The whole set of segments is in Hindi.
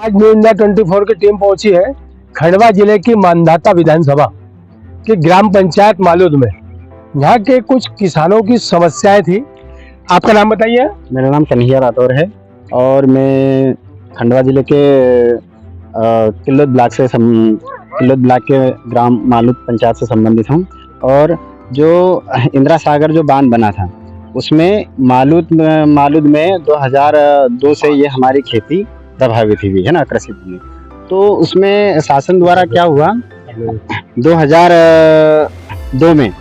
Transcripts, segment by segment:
आज न्यू इंडिया 24 की टीम पहुंची है खंडवा जिले की मांधाता विधानसभा की ग्राम पंचायत मालूद में। यहाँ के कुछ किसानों की समस्याएं थी। आपका नाम बताइए। मेरा नाम कन्हैया राठौर है और मैं खंडवा जिले के किल्लोद ब्लॉक के ग्राम मालूद पंचायत से संबंधित हूँ। और जो इंदिरा सागर जो बांध बना था उसमें मालूद में 2002 से ये हमारी खेती प्रभावित हुई है ना, कृषि भूमि। तो उसमें शासन द्वारा क्या हुआ, 2002 में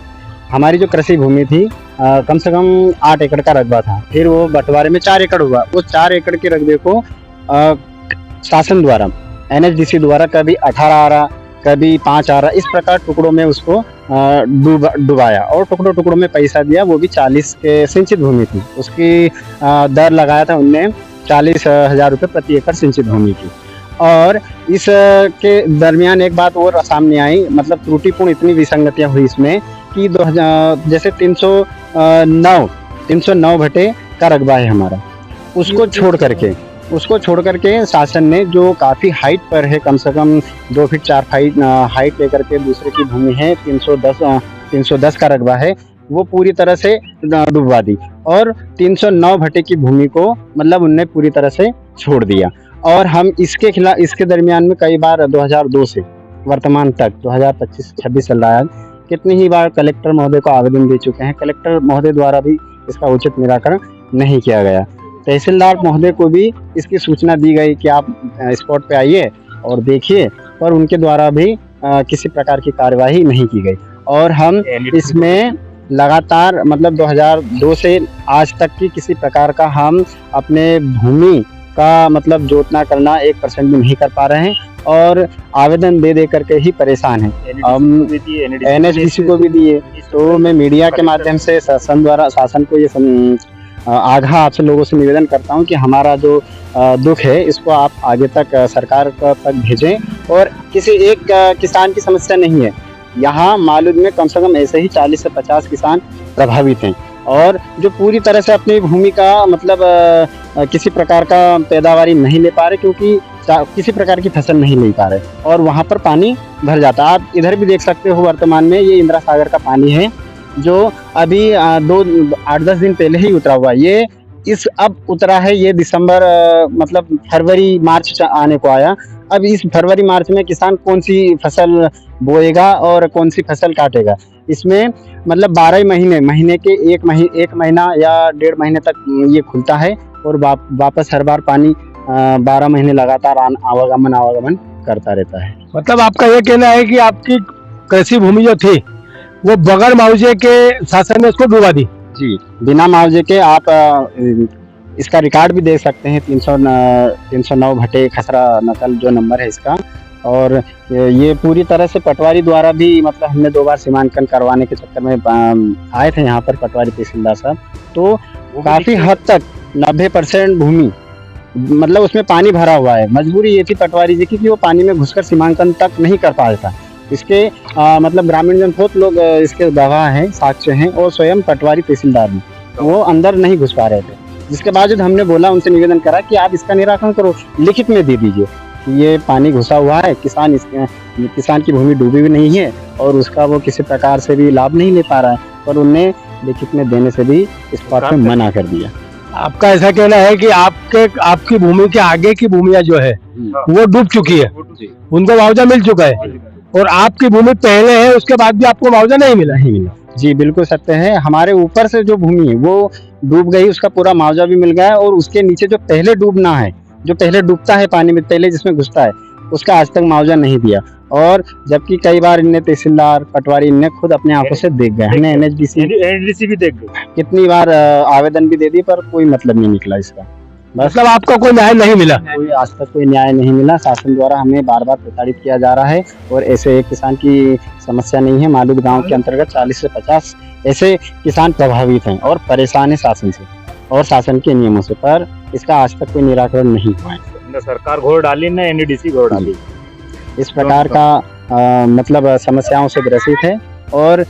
हमारी जो कृषि भूमि थी कम से कम 8 एकड़ का रकबा था। फिर वो बंटवारे में 4 एकड़ हुआ। उस 4 एकड़ के रकबे को शासन द्वारा NHDC द्वारा कभी 18 आ रहा, कभी 5 आ रहा, इस प्रकार टुकड़ों में उसको डुबाया और टुकड़ों टुकड़ों में पैसा दिया। वो भी 40 के सिंचित भूमि थी, उसकी दर लगाया था उनने 40,000 रुपये प्रति एकड़ सिंचित भूमि की। और इस के दरमियान एक बात और सामने आई, मतलब त्रुटिपूर्ण इतनी विसंगतियां हुई इसमें कि 2000 जैसे 309 भटे का रकबा है हमारा, उसको छोड़ करके शासन ने जो काफ़ी हाइट पर है, कम से कम 2 फीट 4 फीट हाइट लेकर के दूसरे की भूमि है, 310 का रकबा है, वो पूरी तरह से डुबवा दी। और 309 भटे की भूमि को मतलब उनने पूरी तरह से छोड़ दिया। और हम इसके दरमियान में कई बार 2002 से वर्तमान तक 2025-26 चल रहा है, कितनी ही बार कलेक्टर महोदय को आवेदन दे चुके हैं। कलेक्टर महोदय द्वारा भी इसका उचित निराकरण नहीं किया गया। तहसीलदार महोदय को भी इसकी सूचना दी गई कि आप स्पॉट पे आइए और देखिए, पर उनके द्वारा भी किसी प्रकार की कार्यवाही नहीं की गई। और हम इसमें लगातार मतलब 2002 से आज तक की किसी प्रकार का हम अपने भूमि का मतलब जोतना करना 1% भी नहीं कर पा रहे हैं और आवेदन दे करके ही परेशान हैं। NHDC को भी दिए। तो मैं मीडिया के माध्यम से शासन को ये आगाह आपसे लोगों से निवेदन करता हूं कि हमारा जो दुख है इसको आप आगे तक सरकार तक भेजें। और किसी एक किसान की समस्या नहीं है, यहाँ मालूद में कम से कम ऐसे ही 40 से 50 किसान प्रभावित हैं और जो पूरी तरह से अपनी भूमि का मतलब किसी प्रकार का पैदावारी नहीं ले पा रहे, क्योंकि किसी प्रकार की फसल नहीं ले पा रहे और वहाँ पर पानी भर जाता। आप इधर भी देख सकते हो, वर्तमान में ये इंदिरा सागर का पानी है जो अभी 8-10 दिन पहले ही उतरा हुआ। ये अब उतरा है, ये दिसंबर मतलब फरवरी मार्च आने को आया। अब इस फरवरी मार्च में किसान कौन सी फसल बोएगा और कौन सी फसल काटेगा, इसमें मतलब 12 महीने के एक महीना या 1.5 महीने तक ये खुलता है और वापस हर बार पानी 12 महीने लगातार आवागमन करता रहता है। मतलब आपका ये कहना है कि आपकी कृषि भूमि जो थी वो बगैर मुआवजे के शासन ने उसको डुबा दी? जी, बिना मुआवजे के। आप इसका रिकॉर्ड भी देख सकते हैं, 309 भटे खसरा नकल जो नंबर है इसका। और ये पूरी तरह से पटवारी द्वारा भी मतलब हमने 2 बार सीमांकन करवाने के चक्कर में आए थे यहाँ पर पटवारी तहसीलदार साहब। तो काफ़ी हद तक 90% भूमि मतलब उसमें पानी भरा हुआ है। मजबूरी ये थी पटवारी जी की कि वो पानी में घुसकर सीमांकन तक नहीं कर पाया था। इसके मतलब ग्रामीण जन बहुत लोग इसके गवाह हैं, साक्ष्य हैं, और स्वयं पटवारी तहसीलदार भी वो अंदर नहीं घुस पा रहे थे। जिसके बावजूद हमने बोला, उनसे निवेदन करा कि आप इसका निराकरण करो, लिखित में दे दीजिए कि ये पानी घुसा हुआ है, किसान की भूमि डूबी भी नहीं है और उसका वो किसी प्रकार से भी लाभ नहीं ले पा रहा है, पर उनने लिखित में देने से भी इस बात में मना कर दिया। आपका ऐसा कहना है कि आपकी भूमि के आगे की भूमियां जो है वो डूब चुकी है, उनको मुआवजा मिल चुका है, और आपकी भूमि पहले है उसके बाद भी आपको मुआवजा नहीं मिला? जी बिल्कुल सत्य है। हमारे ऊपर से जो भूमि है वो डूब गई, उसका पूरा मुआवजा भी मिल गया, और उसके नीचे जो पहले डूबना है, जो पहले डूबता है पानी में, पहले जिसमें घुसता है, उसका आज तक मुआवजा नहीं दिया। और जबकि कई बार इनने तहसीलदार पटवारी इनने खुद अपने आंखों से देख गए, हमने NHDC भी देख गए, कितनी बार आवेदन भी दे दी, पर कोई मतलब नहीं निकला इसका। मतलब आपका कोई न्याय नहीं मिला? आज तक कोई न्याय नहीं मिला। शासन द्वारा हमें बार बार प्रताड़ित किया जा रहा है और ऐसे एक किसान की समस्या नहीं है। मालूद गांव के अंतर्गत 40 से 50 ऐसे किसान प्रभावित हैं और परेशान है शासन से और शासन के नियमों से, पर इसका आज तक कोई निराकरण नहीं हुआ है। न सरकार घोर डाली, न NHDC घोर डाली। इस प्रकार का मतलब समस्याओं से ग्रसित है और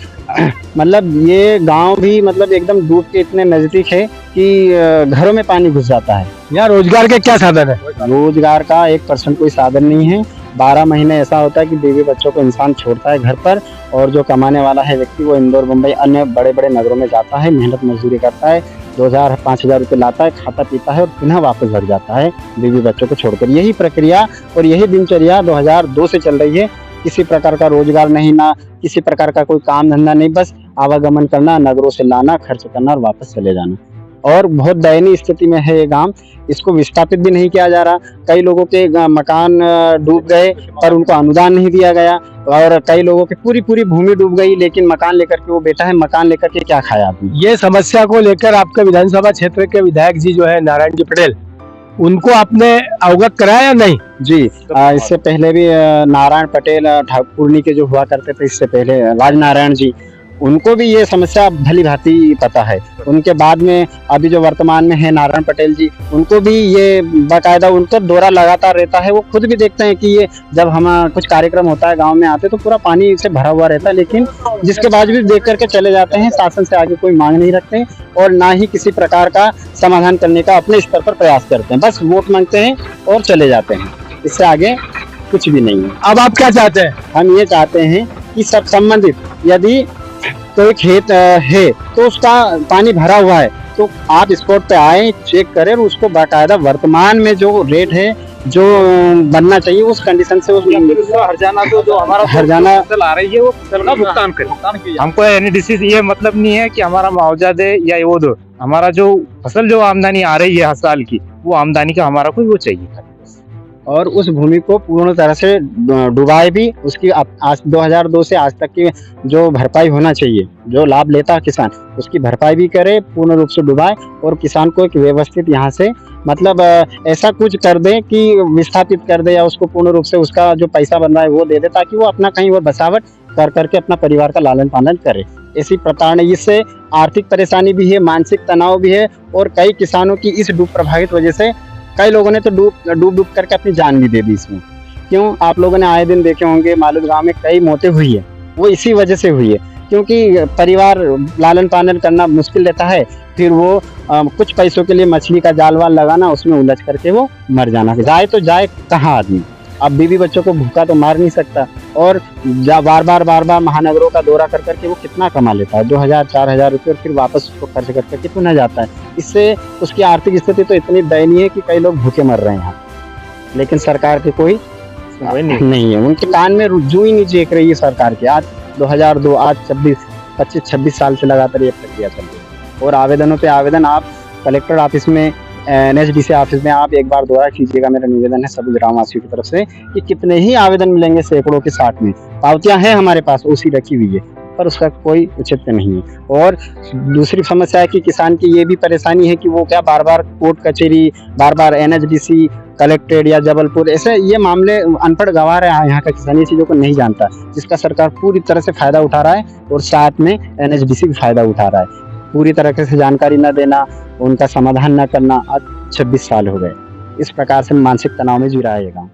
मतलब ये गांव भी मतलब एकदम डूब के इतने नजदीक है कि घरों में पानी घुस जाता है। यहाँ रोजगार के क्या साधन है? रोजगार का 1% कोई साधन नहीं है। 12 महीने ऐसा होता है कि बीवी बच्चों को इंसान छोड़ता है घर पर, और जो कमाने वाला है व्यक्ति वो इंदौर, मुंबई, अन्य बड़े बड़े नगरों में जाता है, मेहनत मजदूरी करता है, 2000-5000 रुपये लाता है, खाता पीता है और पुनः वापस भग जाता है बीवी बच्चों को छोड़कर। यही प्रक्रिया और यही दिनचर्या 2002 से चल रही है। किसी प्रकार का रोजगार नहीं, ना किसी प्रकार का कोई काम धंधा नहीं, बस आवागमन करना, नगरों से लाना, खर्च करना और वापस चले जाना। और बहुत दयनीय स्थिति में है ये गांव। इसको विस्थापित भी नहीं किया जा रहा। कई लोगों के मकान डूब गए पर उनको अनुदान नहीं दिया गया, और कई लोगों की पूरी भूमि डूब गई, लेकिन मकान लेकर के वो बेटा है, मकान लेकर के क्या खाया आदमी। ये समस्या को लेकर आपके विधानसभा क्षेत्र के विधायक जी जो है नारायण जी पटेल, उनको आपने अवगत कराया या नहीं? जी, इससे पहले भी नारायण पटेल ठाकुरनी के जो हुआ करते थे, इससे पहले राजनारायण जी, उनको भी ये समस्या भली भांति पता है। उनके बाद में अभी जो वर्तमान में है नारायण पटेल जी, उनको भी ये बाकायदा उनका दौरा लगातार रहता है। वो खुद भी देखते हैं कि ये जब हम कुछ कार्यक्रम होता है गांव में आते तो पूरा पानी से भरा हुआ रहता है, लेकिन जिसके बावजूद देख करके चले जाते हैं। शासन से आगे कोई मांग नहीं रखते और ना ही किसी प्रकार का समाधान करने का अपने स्तर पर प्रयास करते हैं। बस वोट मांगते हैं और चले जाते हैं, इससे आगे कुछ भी नहीं है। अब आप क्या चाहते हैं? हम ये चाहते हैं कि सब संबंधित, यदि कोई खेत है तो उसका पानी भरा हुआ है तो आप स्पॉट पे आए, चेक करें और उसको बाकायदा वर्तमान में जो रेट है, जो बनना चाहिए उस कंडीशन से उस हरजाना तो जो हमारा हरजाना फसल आ रही है वो फसल का भुगतान करें। हमको एनडीसी से ये मतलब नहीं है कि हमारा मुआवजा दे या वो दो, हमारा जो फसल जो आमदनी आ रही है हर साल की, वो आमदनी का हमारा कोई वो चाहिए। और उस भूमि को पूर्ण तरह से डुबाए भी, उसकी आज 2002 से आज तक की जो भरपाई होना चाहिए, जो लाभ लेता है किसान, उसकी भरपाई भी करे, पूर्ण रूप से डुबाए और किसान को एक व्यवस्थित यहाँ से मतलब ऐसा कुछ कर दे कि विस्थापित कर दे, या उसको पूर्ण रूप से उसका जो पैसा बन रहा है वो दे दे, ताकि वो अपना कहीं और बसावट कर करके अपना परिवार का लालन पालन करे। ऐसी प्रताड़ना, इससे आर्थिक परेशानी भी है, मानसिक तनाव भी है, और कई किसानों की इस डूब प्रभावित वजह से कई लोगों ने तो डूब करके अपनी जान भी दे दी इसमें। क्यों? आप लोगों ने आए दिन देखे होंगे मालूद गांव में कई मौतें हुई है, वो इसी वजह से हुई है, क्योंकि परिवार लालन पालन करना मुश्किल रहता है, फिर वो कुछ पैसों के लिए मछली का जाल वाल लगाना, उसमें उलझ करके वो मर जाना। जाए तो जाए कहाँ आदमी? अब बीवी बच्चों को भूखा तो मार नहीं सकता, और बार बार महानगरों का दौरा कर करके वो कितना कमा लेता है, 2000-4000 रुपये, और फिर वापस उसको खर्च करके कितना जाता है। इससे उसकी आर्थिक स्थिति तो इतनी दयनीय है कि कई लोग भूखे मर रहे हैं यहाँ, लेकिन सरकार की कोई नहीं है। उनके कान में जू ही नहीं झेक रही है सरकार की। आज 2002, आज 25-26 साल से लगातार ये प्रक्रिया चल रही है, और आवेदनों पे आवेदन आप कलेक्टर ऑफिस में, NHDC ऑफिस में आप एक बार दौरा कीजिएगा। मेरा निवेदन है सभी ग्रामवासियों की तरफ से कि कितने ही आवेदन मिलेंगे, सैकड़ों के 60 में। पावतियां हैं हमारे पास, उसी रखी हुई है, पर उसका कोई औचित्य नहीं है। और दूसरी समस्या है कि किसान की ये भी परेशानी है कि वो क्या बार कोर्ट कचहरी, बार NHDC, कलेक्टेड या जबलपुर, ऐसे ये मामले अनपढ़ गवार है यहाँ का किसान, ये चीज़ों को नहीं जानता, जिसका सरकार पूरी तरह से फायदा उठा रहा है, और साथ में NHDC भी फायदा उठा रहा है। पूरी तरह से जानकारी न देना, उनका समाधान न करना, आज 26 साल हो गए। इस प्रकार से मानसिक तनाव में जी रहा है ये गाँव।